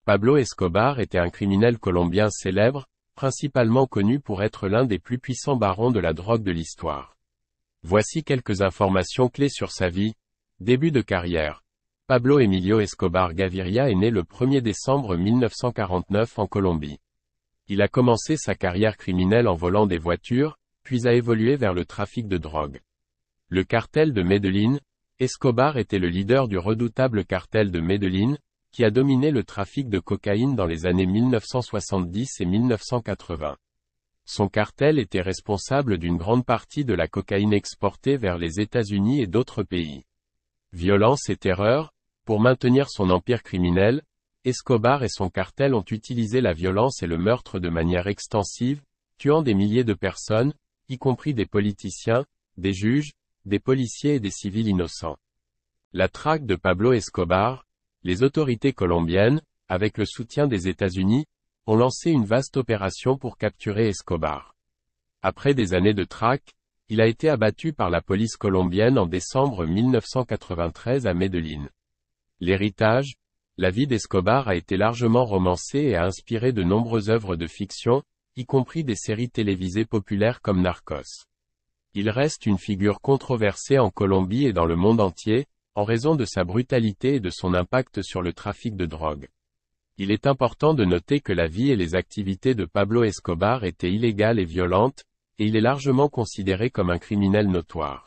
Pablo Escobar était un criminel colombien célèbre, principalement connu pour être l'un des plus puissants barons de la drogue de l'histoire. Voici quelques informations clés sur sa vie. Début de carrière. Pablo Emilio Escobar Gaviria est né le 1er décembre 1949 en Colombie. Il a commencé sa carrière criminelle en volant des voitures, puis a évolué vers le trafic de drogue. Le cartel de Medellín. Escobar était le leader du redoutable cartel de Medellín, qui a dominé le trafic de cocaïne dans les années 1970 et 1980. Son cartel était responsable d'une grande partie de la cocaïne exportée vers les États-Unis et d'autres pays. Violence et terreur. Pour maintenir son empire criminel, Escobar et son cartel ont utilisé la violence et le meurtre de manière extensive, tuant des milliers de personnes, y compris des politiciens, des juges, des policiers et des civils innocents. La traque de Pablo Escobar. Les autorités colombiennes, avec le soutien des États-Unis, ont lancé une vaste opération pour capturer Escobar. Après des années de traque, il a été abattu par la police colombienne en décembre 1993 à Medellín. L'héritage. La vie d'Escobar a été largement romancée et a inspiré de nombreuses œuvres de fiction, y compris des séries télévisées populaires comme Narcos. Il reste une figure controversée en Colombie et dans le monde entier, en raison de sa brutalité et de son impact sur le trafic de drogue. Il est important de noter que la vie et les activités de Pablo Escobar étaient illégales et violentes, et il est largement considéré comme un criminel notoire.